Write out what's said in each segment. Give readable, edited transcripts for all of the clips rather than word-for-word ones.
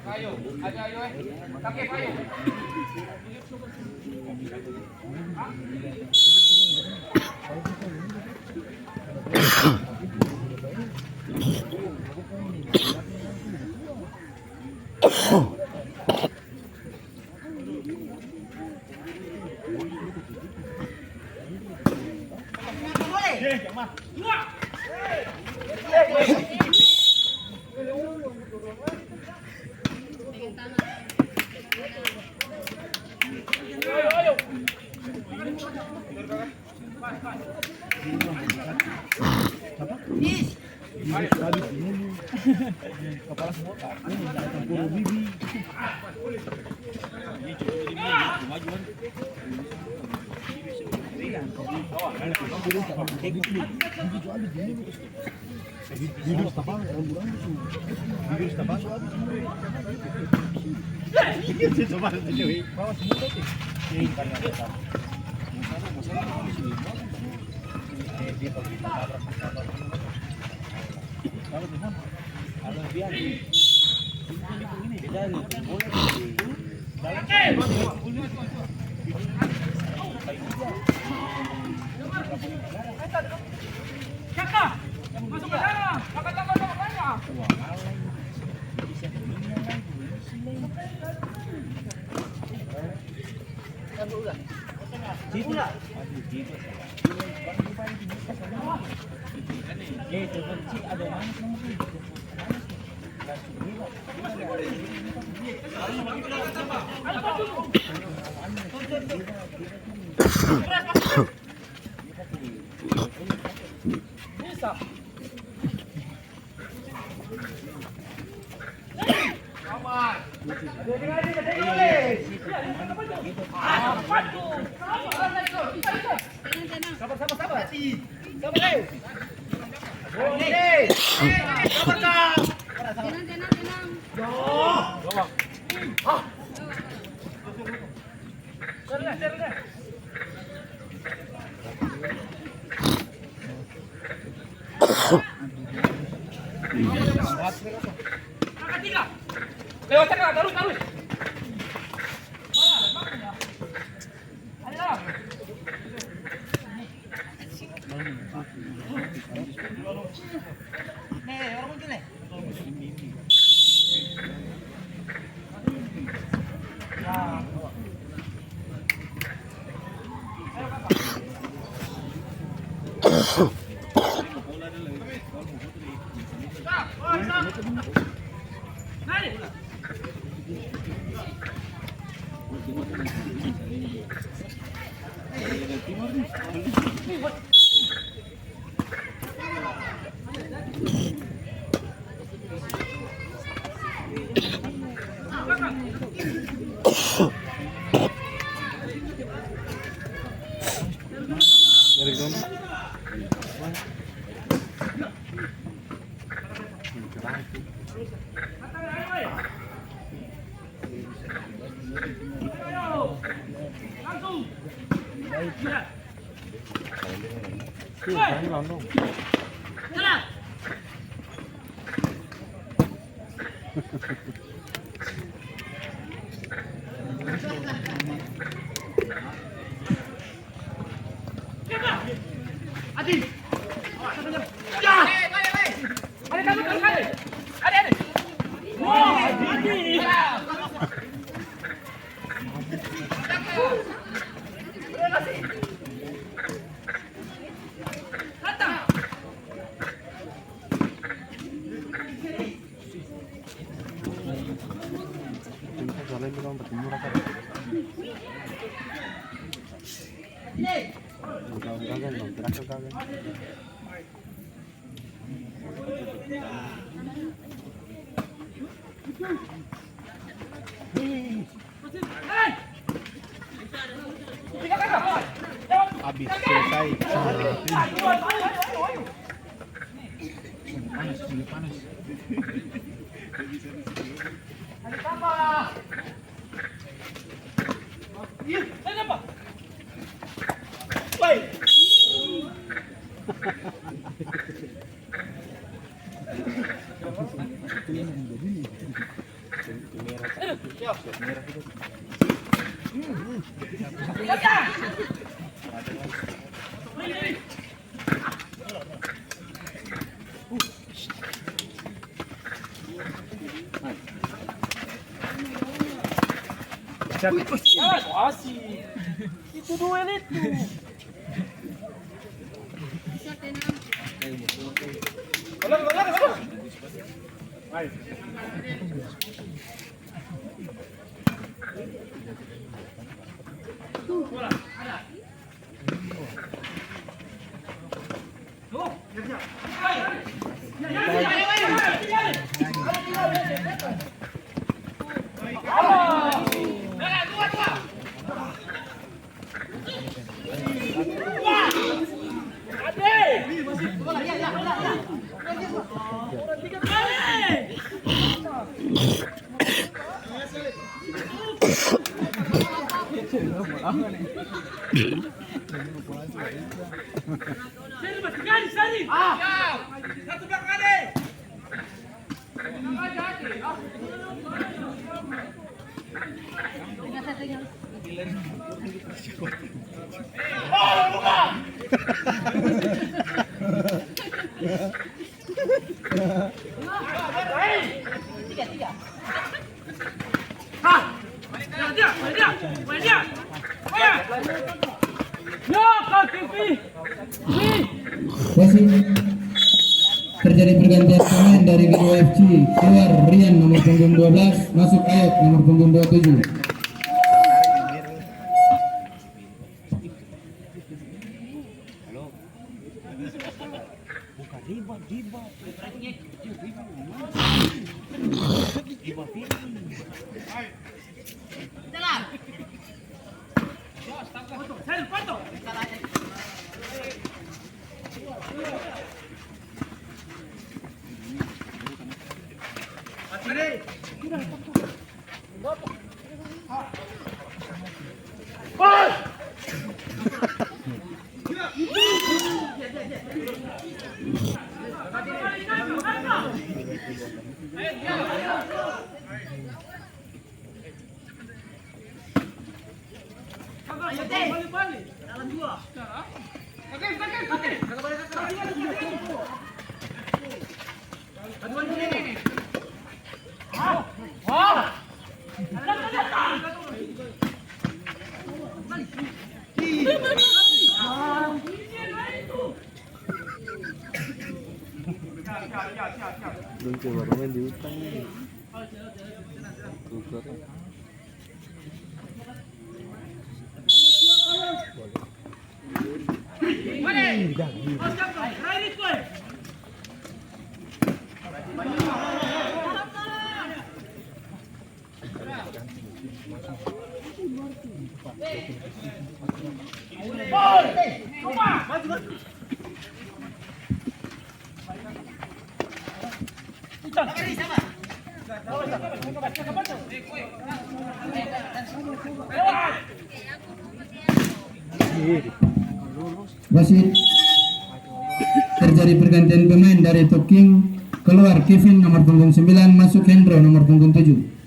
Ayo, ayo, kakek ayo. Kepala semua campur bibi. Kalau dia di ini beda nih, boleh di Kakak, masuk ke dalam. Kakak tambah banyak. situ lah. Ada manis Bisa. Lewat tengah, terus. Ada tambah. Iya, ada apa? Woi. Asik. Itu duel itu. Bola. Bola, ada. Tuh, siap. Satu belakang ada. Wasit terjadi pergantian pemain dari Biro FC. Keluar Rian nomor punggung 12, masuk Ayot nomor punggung 27. Belum coba pemain di utang nih. Gugur. Wasit terjadi pergantian pemain dari Top King. Keluar Kevin nomor punggung 9, masuk Hendro nomor punggung 7.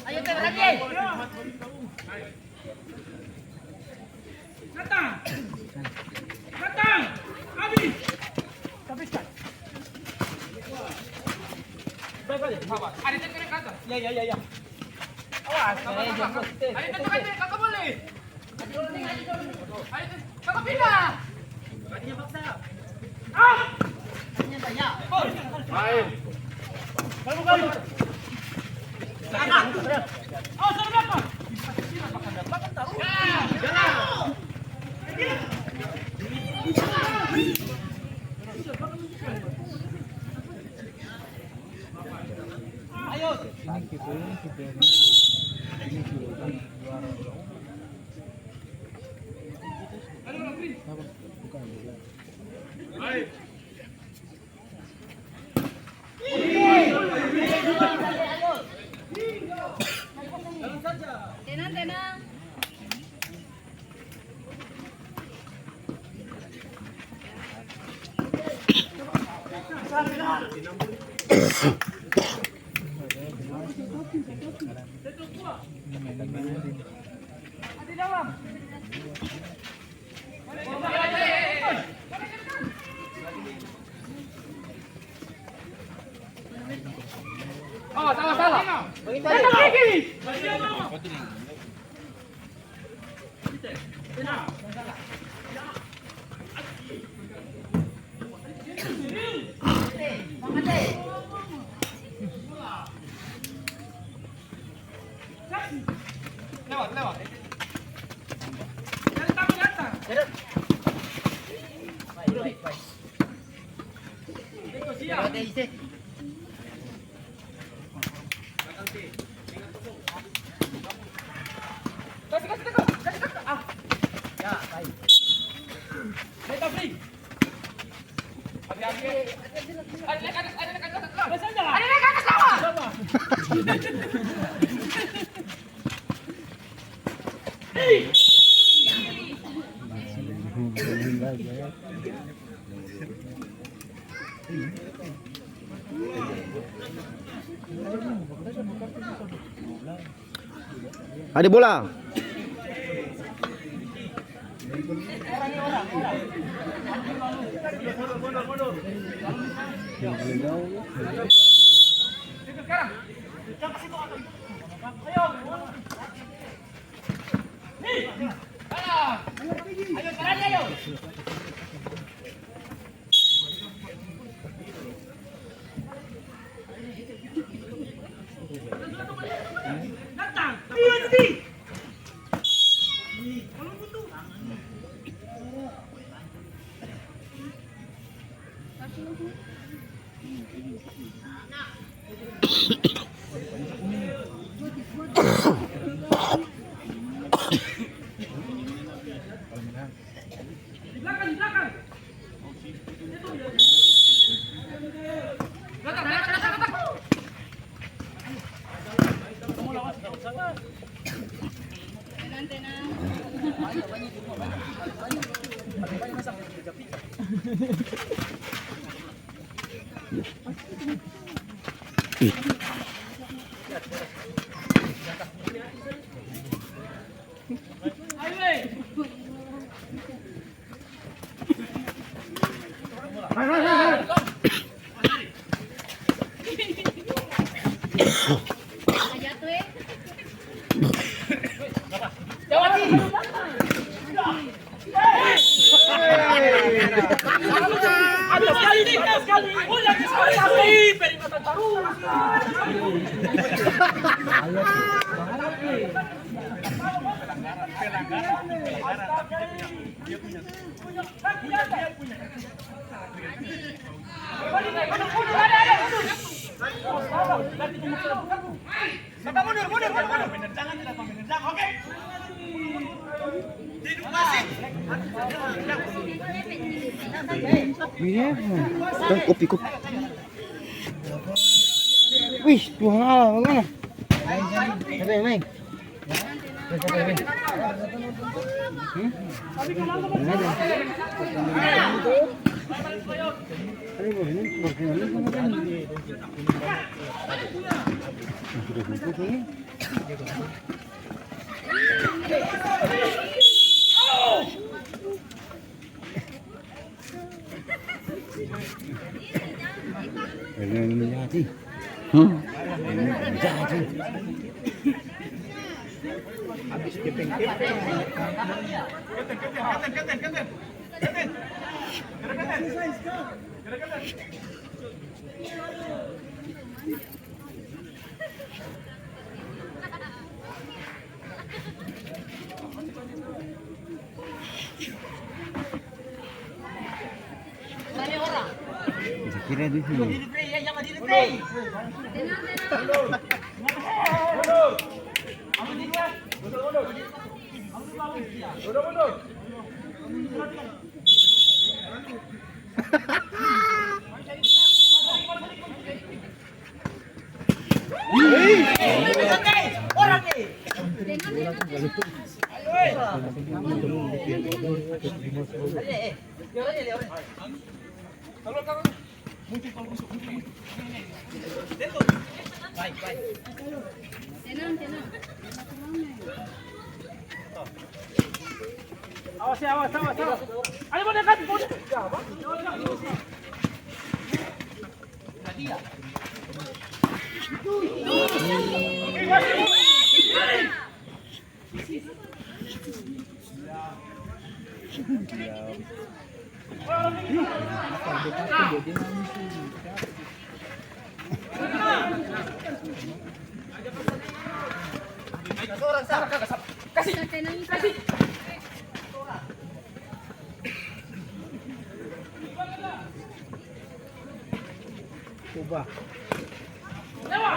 Ayo teh berani. Datang. Datang. Habis. Habiskan. Baik-baik. Apa? Ada teh kena kata. Ya. Awas, saya jemput. Ada teh kan kakak boleh. Ada teh kakak pindah. Tadinya paksa. Ah! Tadinya banyak. Main. Kamu. Oh, sudah belakang. Belakang taruh. Jalan. Ayo. Tenang. Oh, salah. Lewat. Dari tangan atas. Itu siap. Kasih. Ah. Ya, baik. Kita free. Hati-hati. Ada naik atas. Ada naik atas lawan. Ada bola. Ayo. Di belakang. Kopi. Wih, tuang ala bagaimana? Naik. Saya kira di sini. Awas ya, awas. Ayo mau dekat, mau dekat. Kasih. Coba. Dewa.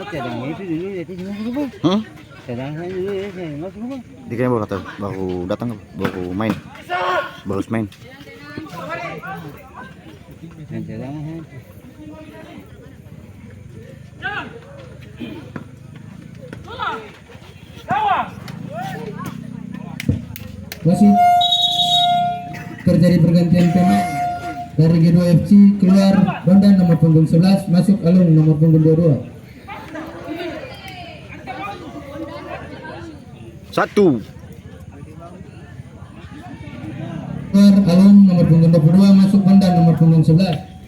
Cadangnya itu dulu ya, cadangnya dulu ya, masuk bang. Dia kayaknya baru datang, baru main, baru main. Cadangnya. Masih terjadi pergantian pemain dari G2 FC, keluar Bondan nomor punggung 11, masuk Alung nomor punggung 22. 1. Keluar Alung nomor punggung 22, masuk Bondan nomor punggung 11.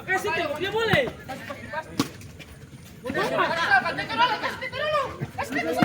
Kasih dia boleh. Kasih dulu.